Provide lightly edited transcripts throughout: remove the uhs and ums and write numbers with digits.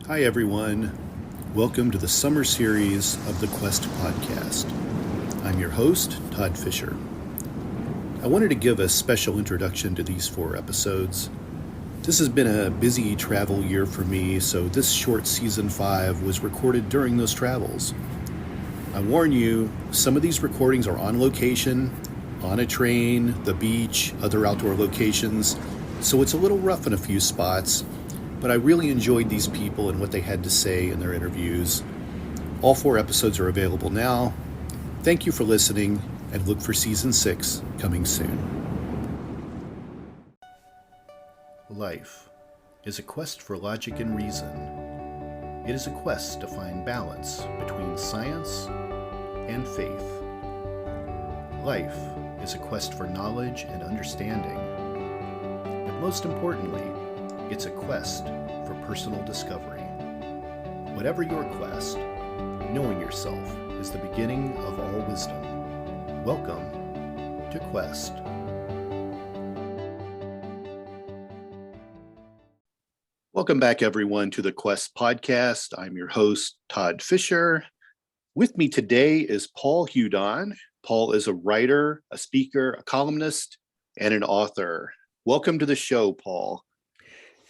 Hi, everyone. Welcome to the summer series of the Quest podcast. I'm your host, Todd Fischer. I wanted to give a special introduction to these 4 episodes. This has been a busy travel year for me, so this short season 5 was recorded during those travels. I warn you, some of these recordings are on location, on a train, the beach, other outdoor locations, so it's a little rough in a few spots, but I really enjoyed these people and what they had to say in their interviews. All 4 episodes are available now. Thank you for listening, and look for season 6 coming soon. Life is a quest for logic and reason. It is a quest to find balance between science and faith. Life is a quest for knowledge and understanding. But most importantly, it's a quest for personal discovery. Whatever your quest, knowing yourself is the beginning of all wisdom. Welcome to Quest. Welcome back, everyone, to the Quest podcast. I'm your host, Todd Fischer. With me today is Paul Hudon. Paul is a writer, a speaker, a columnist, and an author. Welcome to the show, Paul.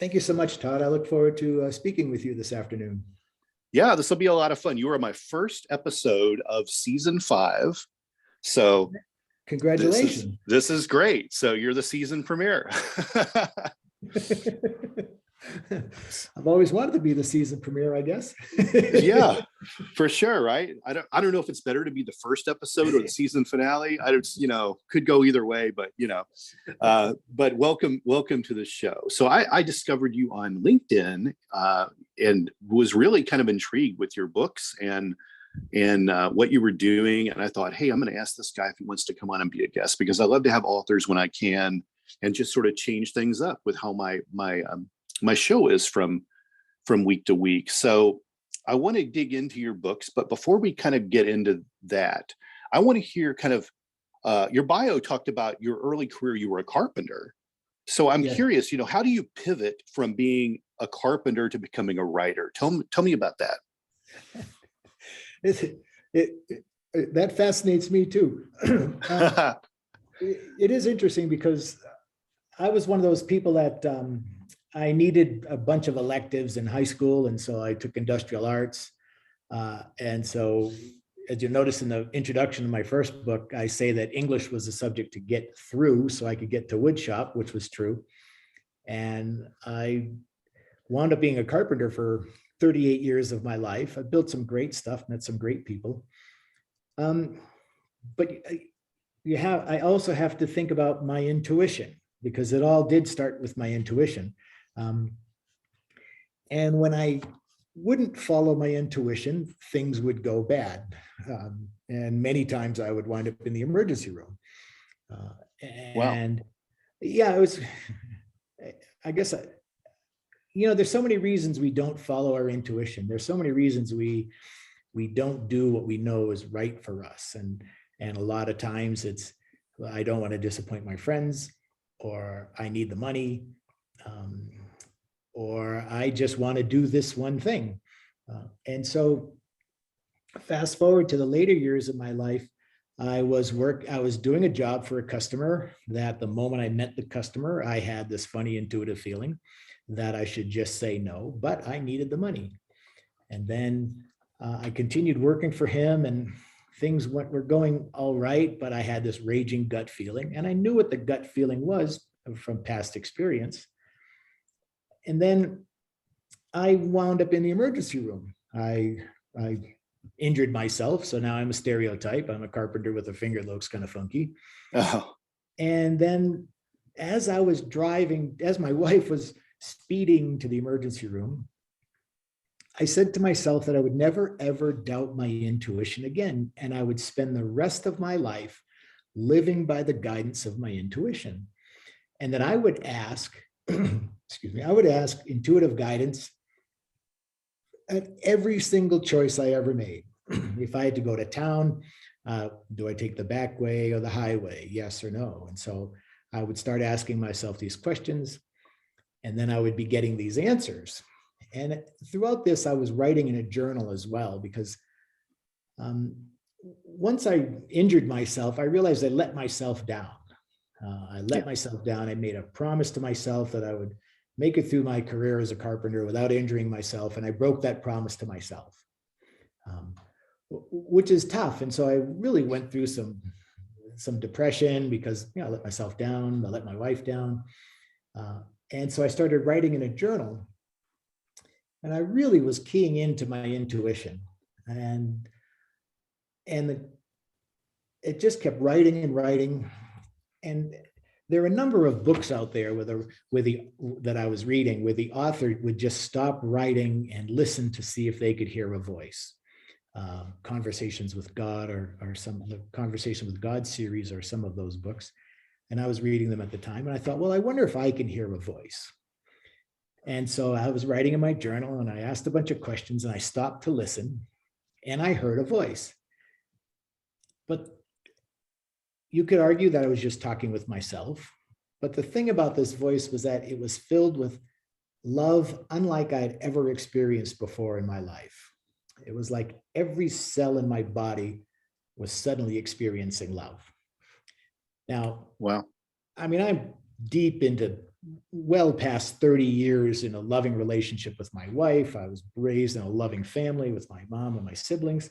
Thank you so much, Todd. I look forward to speaking with you this afternoon. Yeah, this will be a lot of fun. You are my first episode of season 5. So congratulations. This is great. So you're the season premiere. I've always wanted to be the season premiere, I guess. Yeah, for sure, right? I don't know if it's better to be the first episode or the season finale. I don't, could go either way, but but welcome to the show. So I discovered you on LinkedIn and was really kind of intrigued with your books and what you were doing. And I thought, hey, I'm going to ask this guy if he wants to come on and be a guest, because I love to have authors when I can and just sort of change things up with how my show is from week to week. So I want to dig into your books, but before we kind of get into that, I want to hear kind of your bio talked about your early career. You were a carpenter. So I'm curious, how do you pivot from being a carpenter to becoming a writer? Tell me about that. That fascinates me too. It is interesting because I was one of those people that I needed a bunch of electives in high school, and so I took industrial arts. And so, as you notice in the introduction to my first book, I say that English was a subject to get through so I could get to woodshop, which was true. And I wound up being a carpenter for 38 years of my life. I built some great stuff, met some great people. But I also have to think about my intuition, because it all did start with my intuition. And when I wouldn't follow my intuition, things would go bad. And many times I would wind up in the emergency room. And yeah, it was, I guess, there's so many reasons we don't follow our intuition. There's so many reasons we don't do what we know is right for us. And a lot of times it's, I don't want to disappoint my friends, or I need the money, or I just want to do this one thing. And so fast forward to the later years of my life, I was doing a job for a customer that the moment I met the customer, I had this funny intuitive feeling that I should just say no, but I needed the money. And then I continued working for him, and things were going all right, but I had this raging gut feeling, and I knew what the gut feeling was from past experience. And then I wound up in the emergency room. I injured myself, so now I'm a stereotype. I'm a carpenter with a finger that looks kind of funky. Oh. And then as I was driving, as my wife was speeding to the emergency room, I said to myself that I would never, ever doubt my intuition again. And I would spend the rest of my life living by the guidance of my intuition. And then I would ask, I would ask intuitive guidance at every single choice I ever made. If I had to go to town, do I take the back way or the highway? Yes or no? And so I would start asking myself these questions, and then I would be getting these answers. And throughout this, I was writing in a journal as well, because once I injured myself, I realized I let myself down. I let myself down. I made a promise to myself that I would make it through my career as a carpenter without injuring myself. And I broke that promise to myself, which is tough. And so I really went through some depression because, I let myself down. I let my wife down. And so I started writing in a journal, and I really was keying into my intuition, and it just kept writing and writing. And there are a number of books out there that I was reading where the author would just stop writing and listen to see if they could hear a voice. Conversations with God, or some of the Conversation with God series, or some of those books. And I was reading them at the time, and I thought, well, I wonder if I can hear a voice. And so I was writing in my journal, and I asked a bunch of questions, and I stopped to listen, and I heard a voice. But you could argue that I was just talking with myself. But the thing about this voice was that it was filled with love unlike I'd ever experienced before in my life. It was like every cell in my body was suddenly experiencing love. Now, Wow. I mean, I'm deep into well past 30 years in a loving relationship with my wife. I was raised in a loving family with my mom and my siblings,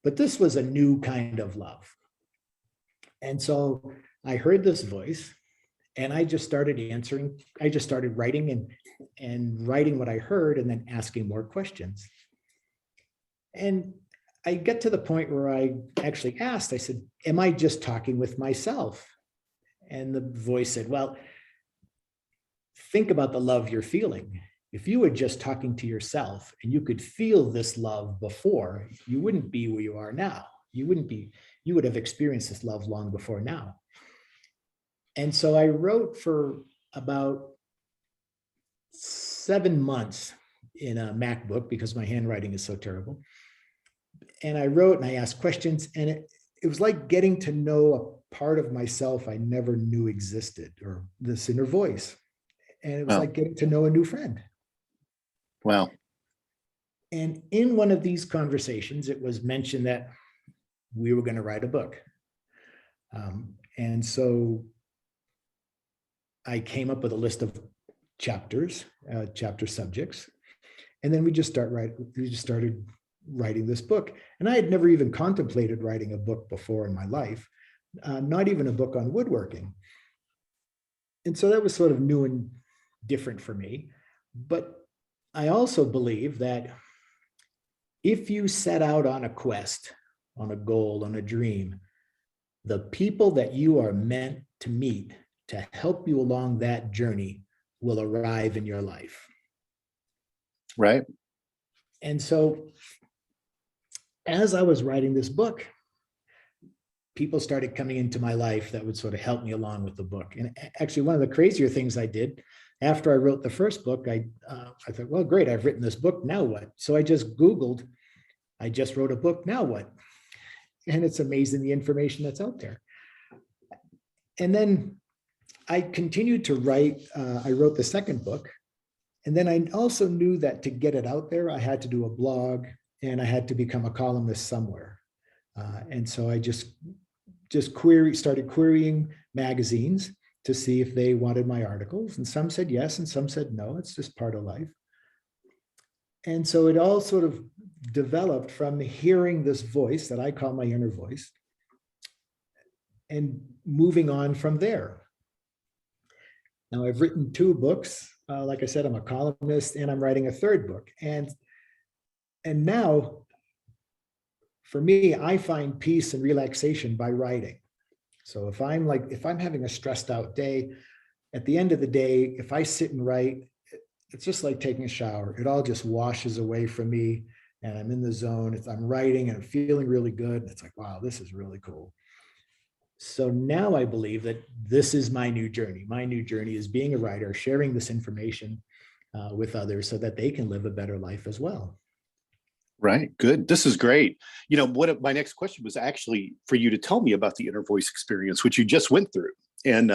but this was a new kind of love. And so I heard this voice, and I just started answering. I just started writing and writing what I heard, and then asking more questions. And I get to the point where I actually asked, I said, am I just talking with myself? And the voice said, well, think about the love you're feeling. If you were just talking to yourself and you could feel this love before, you wouldn't be where you are now. You would have experienced this love long before now. And so I wrote for about 7 months in a MacBook because my handwriting is so terrible. And I wrote and I asked questions, and it was like getting to know a part of myself I never knew existed, or this inner voice. And it was like getting to know a new friend. Wow. And in one of these conversations, it was mentioned that we were going to write a book. And so I came up with a list of chapter subjects. And then we just started writing this book. And I had never even contemplated writing a book before in my life, not even a book on woodworking. And so that was sort of new and different for me. But I also believe that if you set out on a quest, on a goal, on a dream, the people that you are meant to meet to help you along that journey will arrive in your life. Right. And so as I was writing this book, people started coming into my life that would sort of help me along with the book. And actually, one of the crazier things I did after I wrote the first book, I thought, well, great, I've written this book, now what? So I just Googled, I just wrote a book, now what? And it's amazing the information that's out there. And then I continued to write. I wrote the second book. And then I also knew that to get it out there, I had to do a blog, and I had to become a columnist somewhere. And so I just started querying magazines to see if they wanted my articles. And some said yes, and some said no. It's just part of life. And so it all sort of developed from hearing this voice that I call my inner voice, and moving on from there. Now I've written 2 books. Like I said, I'm a columnist, and I'm writing a 3rd book. And now, for me, I find peace and relaxation by writing. So if I'm having a stressed out day, at the end of the day, if I sit and write, it's just like taking a shower. It all just washes away from me, and I'm in the zone. I'm writing and I'm feeling really good. It's like, wow, this is really cool. So now I believe that this is my new journey. My new journey is being a writer, sharing this information with others so that they can live a better life as well. Right. Good. This is great. My next question was actually for you to tell me about the inner voice experience, which you just went through. And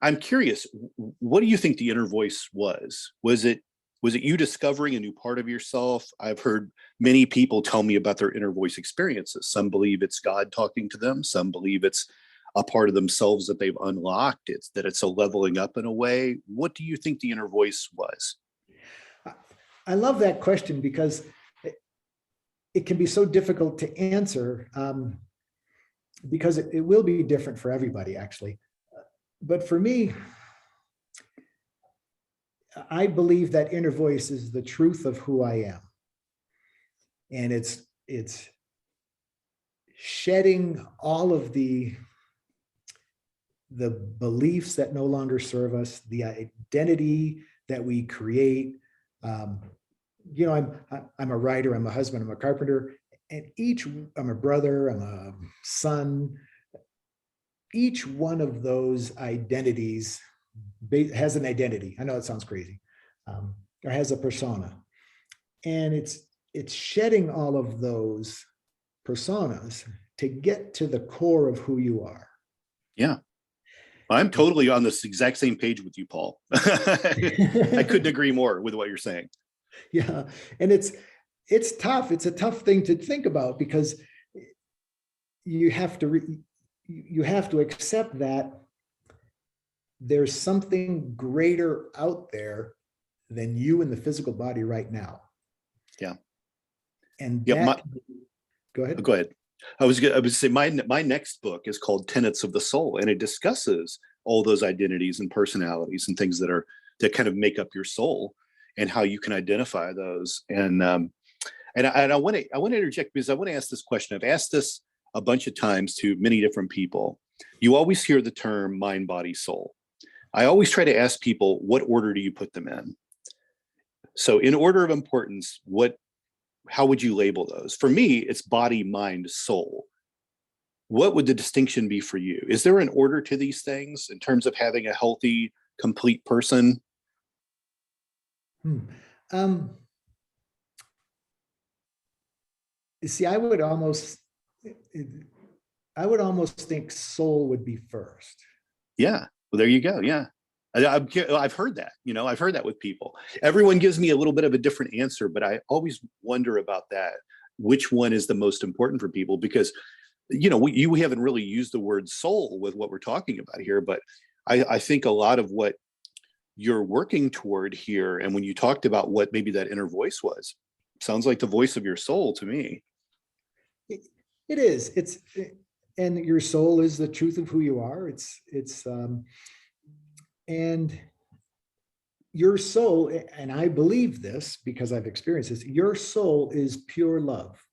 I'm curious, what do you think the inner voice was? Was it Was it you discovering a new part of yourself? I've heard many people tell me about their inner voice experiences. Some believe it's God talking to them. Some believe it's a part of themselves that they've unlocked. It's that it's a leveling up in a way. What do you think the inner voice was? I love that question because it can be so difficult to answer because it will be different for everybody, actually. But for me, I believe that inner voice is the truth of who I am. And it's shedding all of the beliefs that no longer serve us, the identity that we create. You know, I'm a writer, I'm a husband, I'm a carpenter, and I'm a brother, I'm a son. Each one of those identities has an identity. I know it sounds crazy, or has a persona. And it's shedding all of those personas to get to the core of who you are. Yeah. I'm totally on this exact same page with you, Paul. I couldn't agree more with what you're saying. Yeah. And it's tough. It's a tough thing to think about because you have to accept that there's something greater out there than you in the physical body right now. Yeah. And yeah, go ahead. Go ahead. I would say my next book is called Tenets of the Soul, and it discusses all those identities and personalities and things that kind of make up your soul and how you can identify those. And I want to interject because I want to ask this question. I've asked this a bunch of times to many different people. You always hear the term mind, body, soul. I always try to ask people, what order do you put them in? So in order of importance, how would you label those? For me, it's body, mind, soul. What would the distinction be for you? Is there an order to these things in terms of having a healthy, complete person? See, I would almost think soul would be first. Yeah. Well, there you go. Yeah. I've heard that, I've heard that with people. Everyone gives me a little bit of a different answer, but I always wonder about that. Which one is the most important for people? Because, we haven't really used the word soul with what we're talking about here, but I think a lot of what you're working toward here, and when you talked about what maybe that inner voice was, sounds like the voice of your soul to me. It is. And your soul is the truth of who you are. And your soul, and I believe this because I've experienced this, your soul is pure love.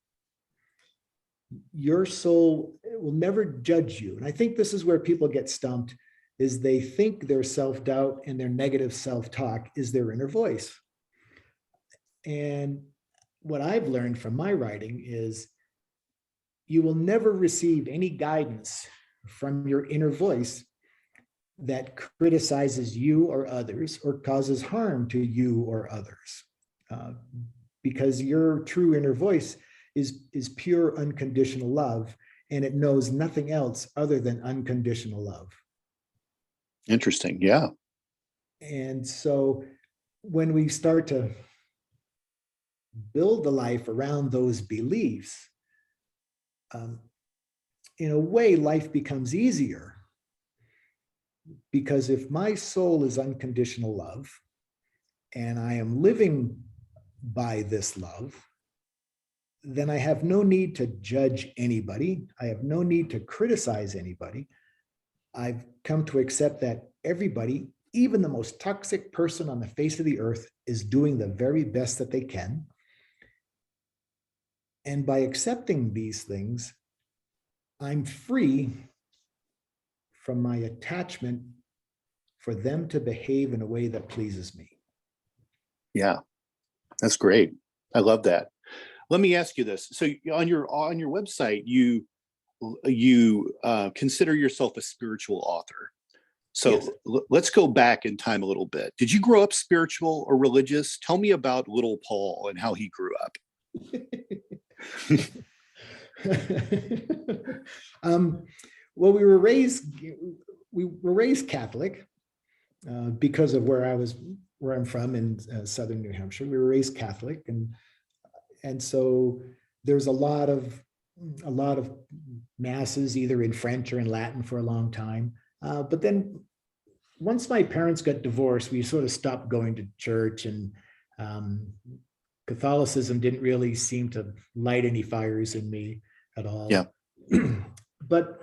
Your soul will never judge you. And I think this is where people get stumped, is they think their self-doubt and their negative self-talk is their inner voice. And what I've learned from my writing is you will never receive any guidance from your inner voice that criticizes you or others or causes harm to you or others, because your true inner voice is pure unconditional love, and it knows nothing else other than unconditional love. Interesting. Yeah. And so when we start to build the life around those beliefs, in a way, life becomes easier. Because if my soul is unconditional love, and I am living by this love, then I have no need to judge anybody. I have no need to criticize anybody. I've come to accept that everybody, even the most toxic person on the face of the earth, is doing the very best that they can. And by accepting these things, I'm free from my attachment for them to behave in a way that pleases me. Yeah, that's great. I love that. Let me ask you this. So on your website, you consider yourself a spiritual author. So yes. Let's go back in time a little bit. Did you grow up spiritual or religious? Tell me about little Paul and how he grew up. Well, we were raised Catholic because of where I was where I'm from in southern New Hampshire, we were raised Catholic, and so there's a lot of masses either in French or in Latin for a long time. But then once my parents got divorced, we sort of stopped going to church, and Catholicism didn't really seem to light any fires in me at all. Yeah. But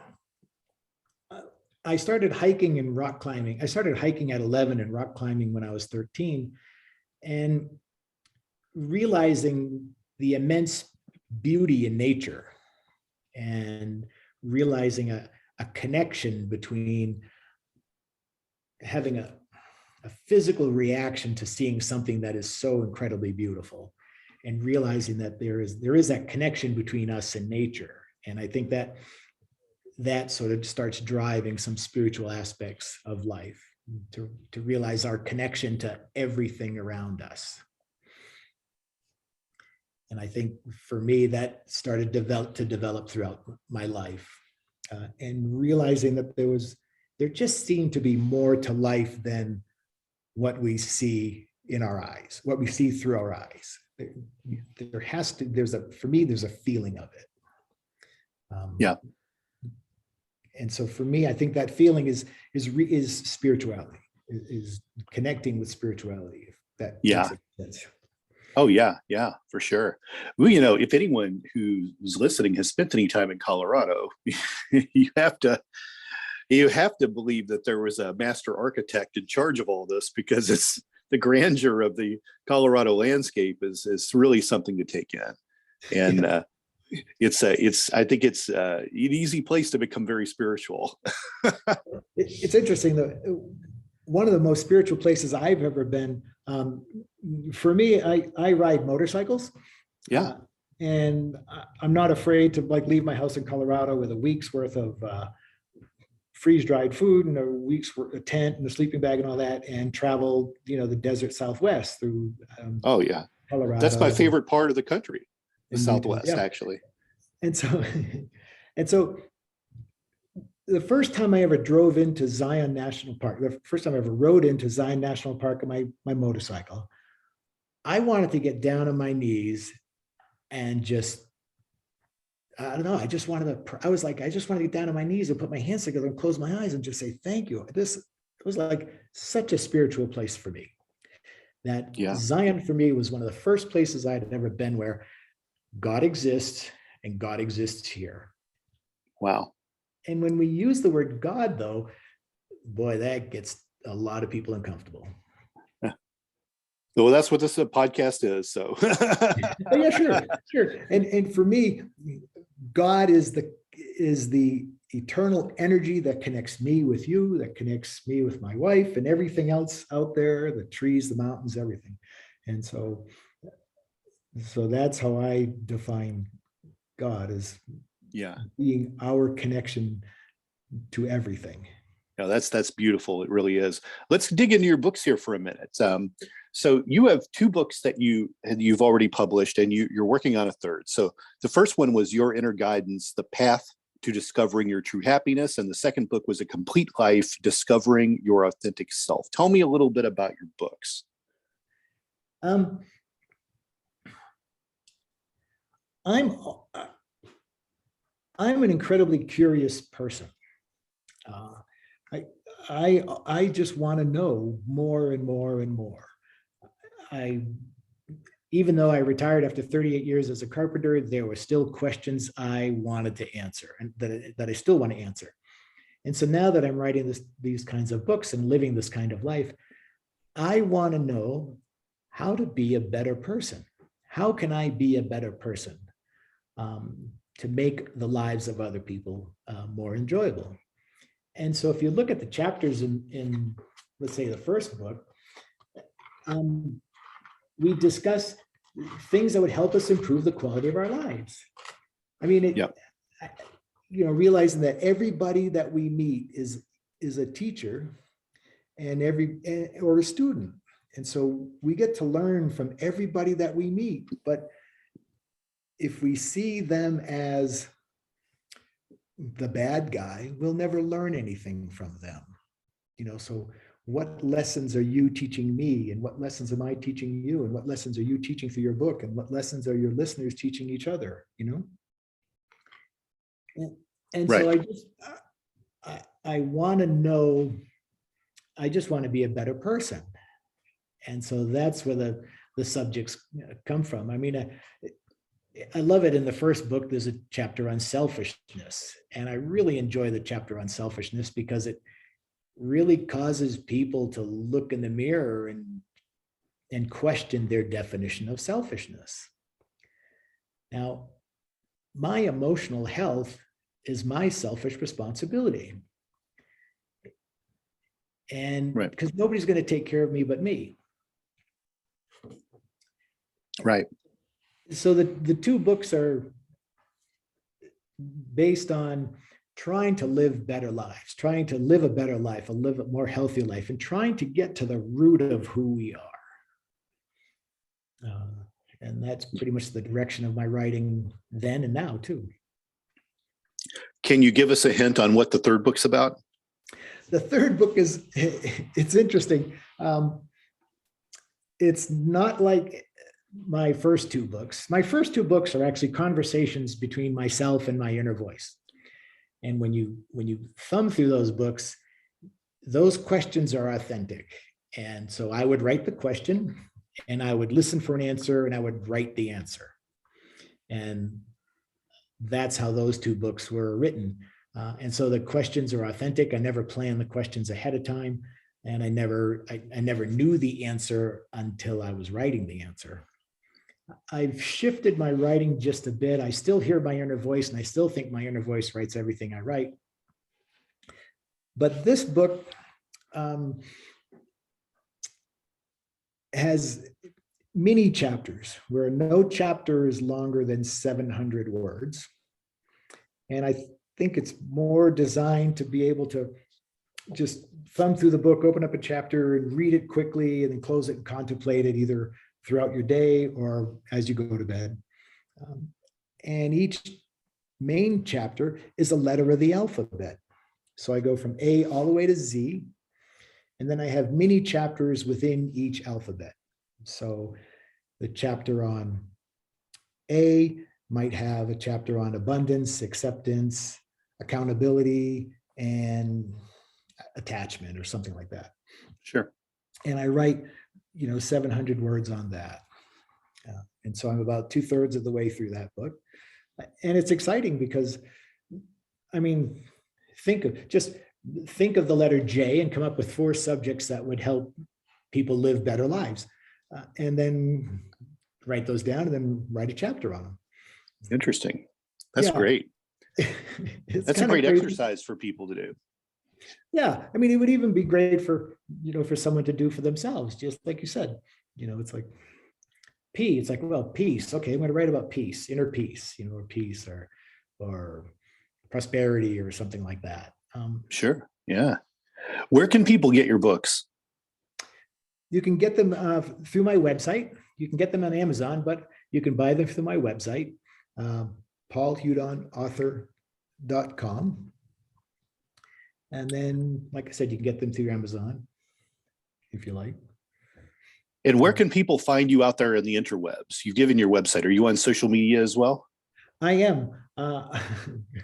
I started hiking and rock climbing. I started hiking at 11 and rock climbing when I was 13, and realizing the immense beauty in nature and realizing a connection between having a physical reaction to seeing something that is so incredibly beautiful, and realizing that there is that connection between us and nature. And I think that sort of starts driving some spiritual aspects of life, to realize our connection to everything around us. And I think for me, that started to develop throughout my life, and realizing that there just seemed to be more to life than what we see in our eyes, what we see through our eyes. For me, there's a feeling of it. Yeah. And so for me, I think that feeling is spirituality, is connecting with spirituality. If that makes sense. Oh yeah, for sure. Well, if anyone who's listening has spent any time in Colorado, you have to believe that there was a master architect in charge of all this, because it's the grandeur of the Colorado landscape is really something to take in. And I think it's an easy place to become very spiritual. It's interesting though. One of the most spiritual places I've ever been, for me, I ride motorcycles. Yeah. And I'm not afraid to leave my house in Colorado with a week's worth of freeze-dried food and a week's worth of tent and a sleeping bag and all that, and travel, the desert Southwest through Colorado. That's my favorite part of the country, the Southwest, actually. And so the first time I ever drove into Zion National Park, the first time I ever rode into Zion National Park on my motorcycle, I wanted to get down on my knees and just, I don't know, I just wanted to get down on my knees and put my hands together and close my eyes and just say, thank you. It was like such a spiritual place for me. That Zion for me was one of the first places I had ever been where God exists and God exists here. Wow. And when we use the word God, though, boy, that gets a lot of people uncomfortable. Well, that's what this podcast is. So, oh, yeah, sure. And for me, God is the eternal energy that connects me with you, that connects me with my wife, and everything else out there, the trees, the mountains, everything. And so that's how I define God, as being our connection to everything. Yeah, that's beautiful. It really is. Let's dig into your books here for a minute. So you have two books that you've already published, and you're working on a third. So the first one was Your Inner Guidance: The Path to Discovering Your True Happiness, and the second book was A Complete Life: Discovering Your Authentic Self. Tell me a little bit about your books. I'm an incredibly curious person. I just want to know more and more and more. Even though I retired after 38 years as a carpenter, there were still questions I wanted to answer, and that I still want to answer. And so now that I'm writing these kinds of books and living this kind of life, I want to know how to be a better person. How can I be a better person to make the lives of other people more enjoyable? And so if you look at the chapters in let's say, the first book, we discuss things that would help us improve the quality of our lives. I mean, realizing that everybody that we meet is a teacher or a student. And so we get to learn from everybody that we meet. But if we see them as the bad guy, we'll never learn anything from them. So what lessons are you teaching me, and what lessons am I teaching you, and what lessons are you teaching through your book, and what lessons are your listeners teaching each other, and Right. so I want to know, I just want to be a better person. And so that's where the subjects come from. I mean, I love it. In the first book, there's a chapter on selfishness. And I really enjoy the chapter on selfishness because it really causes people to look in the mirror and question their definition of selfishness. Now, my emotional health is my selfish responsibility. And because nobody's going to take care of me but me. Right. So the two books are based on trying to live better lives, trying to live a better life, live a more healthy life, and trying to get to the root of who we are. And that's pretty much the direction of my writing then and now too. Can you give us a hint on what the third book's about? The third book it's interesting. It's not like my first two books. My first two books are actually conversations between myself and my inner voice. And when you thumb through those books, those questions are authentic. And so I would write the question and I would listen for an answer and I would write the answer. And that's how those two books were written. And so the questions are authentic. I never planned the questions ahead of time. And I never knew the answer until I was writing the answer. I've shifted my writing just a bit. I still hear my inner voice, and I still think my inner voice writes everything I write. But this book has mini chapters where no chapter is longer than 700 words. And I think it's more designed to be able to just thumb through the book, open up a chapter and read it quickly and then close it and contemplate it either throughout your day or as you go to bed. And each main chapter is a letter of the alphabet. So I go from A all the way to Z, and then I have mini chapters within each alphabet. So the chapter on A might have a chapter on abundance, acceptance, accountability, and attachment or something like that. Sure. And I write 700 words on that. And so I'm about 2/3 of the way through that book. And it's exciting because, I mean, think of the letter J and come up with 4 subjects that would help people live better lives. And then write those down and then write a chapter on them. Interesting. That's great. That's a great exercise for people to do. Yeah. I mean, it would even be great for someone to do for themselves, just like you said. It's like P, it's like, well, peace. Okay, I'm going to write about peace, inner peace, or peace or prosperity or something like that. Sure. Yeah. Where can people get your books? You can get them through my website. You can get them on Amazon, but you can buy them through my website, paulhudonauthor.com. And then, like I said, you can get them through Amazon if you like. And where can people find you out there in the interwebs? You've given your website. Are you on social media as well? I am.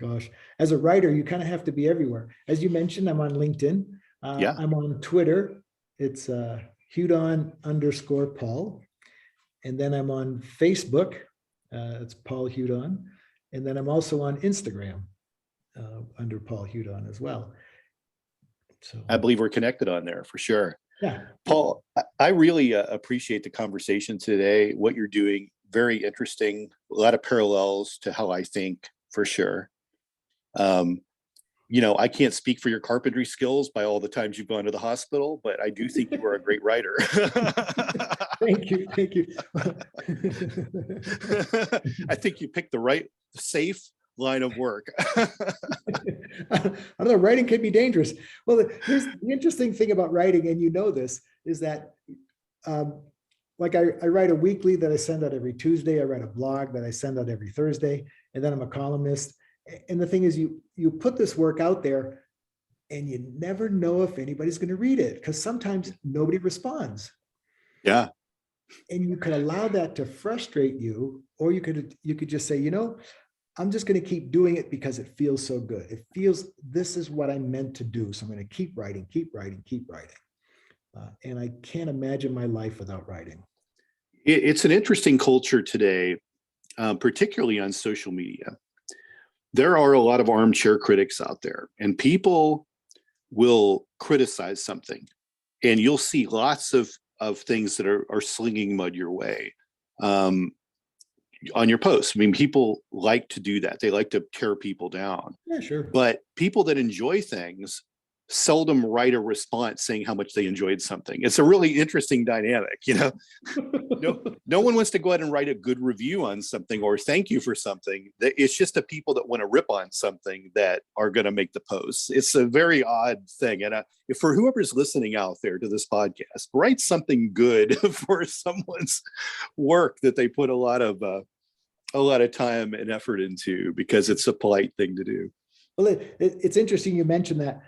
Gosh, as a writer, you kind of have to be everywhere. As you mentioned, I'm on LinkedIn. I'm on Twitter. It's Hudon_Paul. And then I'm on Facebook. It's Paul Hudon. And then I'm also on Instagram under Paul Hudon as well. So I believe we're connected on there for sure. Yeah. Paul, I really appreciate the conversation today. What you're doing, very interesting. A lot of parallels to how I think, for sure. I can't speak for your carpentry skills by all the times you've gone to the hospital, but I do think you are a great writer. Thank you. I think you picked the right, safe line of work. I don't know, writing can be dangerous. Well, here's the interesting thing about writing, and this, is that like I write a weekly that I send out every Tuesday. I write a blog that I send out every Thursday, and then I'm a columnist. And the thing is, you put this work out there, and you never know if anybody's going to read it because sometimes nobody responds. Yeah. And you could allow that to frustrate you, or you could just say, I'm just going to keep doing it because it feels so good. It feels this is what I'm meant to do. So I'm going to keep writing. And I can't imagine my life without writing. It's an interesting culture today, particularly on social media. There are a lot of armchair critics out there, and people will criticize something, and you'll see lots of things that are slinging mud your way on your posts. I mean, people like to do that. They like to tear people down. Yeah, sure. But people that enjoy things seldom write a response saying how much they enjoyed something. It's a really interesting dynamic, No one wants to go ahead and write a good review on something or thank you for something. It's just the people that want to rip on something that are going to make the posts. It's a very odd thing. And for whoever's listening out there to this podcast, write something good for someone's work that they put a lot of time and effort into, because it's a polite thing to do. Well, it's interesting you mentioned that.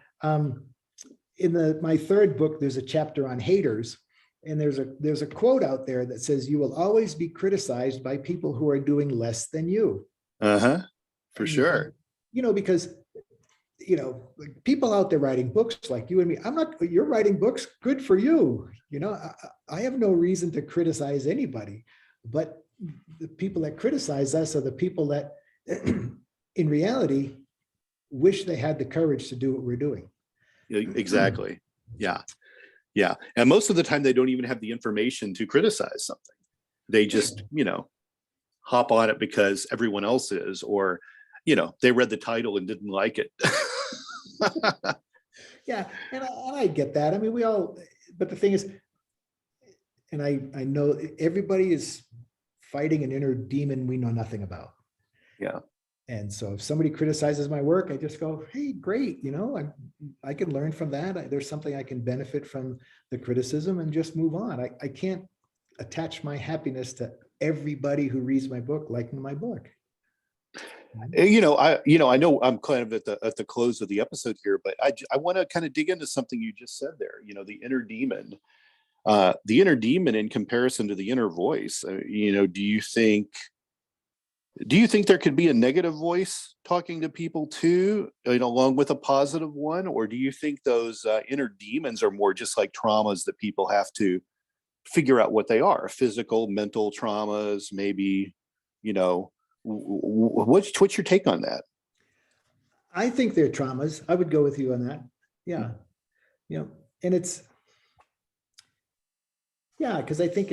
In my third book, there's a chapter on haters, and there's a quote out there that says, "You will always be criticized by people who are doing less than you." For sure. Because people out there writing books like you and me. You're writing books, good for you. I have no reason to criticize anybody, but the people that criticize us are the people that, in reality, wish they had the courage to do what we're doing. Exactly. Yeah. And most of the time they don't even have the information to criticize something. They just, hop on it because everyone else is, or, they read the title and didn't like it. Yeah. And I get that. I mean, but the thing is, and I know everybody is fighting an inner demon we know nothing about. Yeah. And so if somebody criticizes my work, I just go, hey, great. I can learn from that. There's something I can benefit from the criticism and just move on. I can't attach my happiness to everybody who reads my book liking my book. I know I'm kind of at the close of the episode here, but I want to kind of dig into something you just said there, the inner demon. The inner demon in comparison to the inner voice. Do you think there could be a negative voice talking to people too, along with a positive one? Or do you think those inner demons are more just like traumas that people have to figure out what they are? Physical, mental traumas, maybe, what's your take on that? I think they're traumas. I would go with you on that. Yeah. And it's, because I think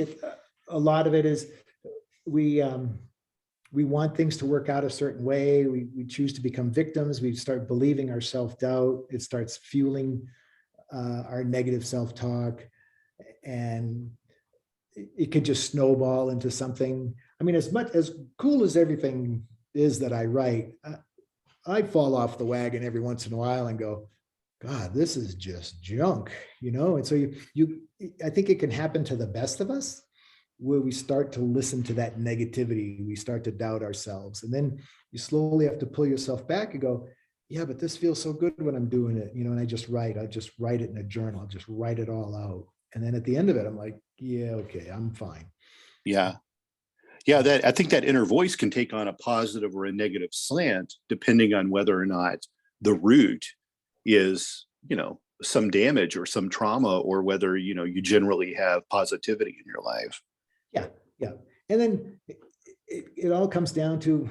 a lot of it is we want things to work out a certain way. We choose to become victims. We start believing our self-doubt. It starts fueling our negative self-talk, and it could just snowball into something. I mean, as cool as everything is that I write, I fall off the wagon every once in a while and go, God, this is just junk, And so I think it can happen to the best of us, where we start to listen to that negativity, we start to doubt ourselves. And then you slowly have to pull yourself back and go, yeah, but this feels so good when I'm doing it, and I just write it in a journal, I'll just write it all out. And then at the end of it, I'm like, yeah, okay, I'm fine. Yeah. I think that inner voice can take on a positive or a negative slant, depending on whether or not the root is, some damage or some trauma, or whether, you generally have positivity in your life. Yeah. And then it all comes down to,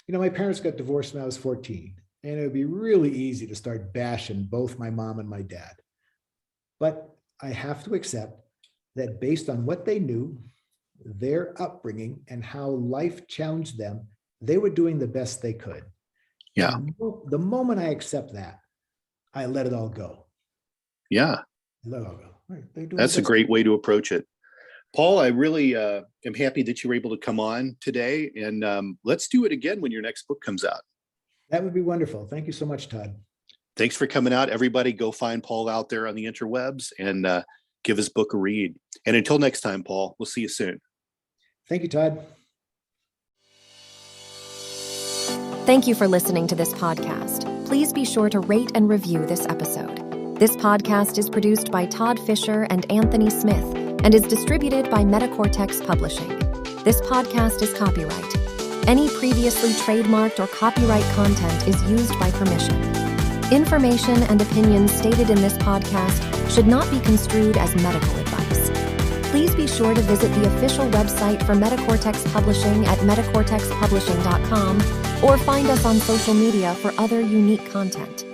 my parents got divorced when I was 14, and it would be really easy to start bashing both my mom and my dad. But I have to accept that based on what they knew, their upbringing, and how life challenged them, they were doing the best they could. Yeah. And the moment I accept that, I let it all go. Yeah. Let it all go. Right. That's a great way to approach it. Paul, I really am happy that you were able to come on today, and let's do it again when your next book comes out. That would be wonderful. Thank you so much, Todd. Thanks for coming out. Everybody go find Paul out there on the interwebs and give his book a read. And until next time, Paul, we'll see you soon. Thank you, Todd. Thank you for listening to this podcast. please be sure to rate and review this episode. This podcast is produced by Todd Fischer and Anthony Smith and is distributed by Metacortex Publishing. This podcast is copyright. Any previously trademarked or copyright content is used by permission. Information and opinions stated in this podcast should not be construed as medical advice. Please be sure to visit the official website for Metacortex Publishing at metacortexpublishing.com or find us on social media for other unique content.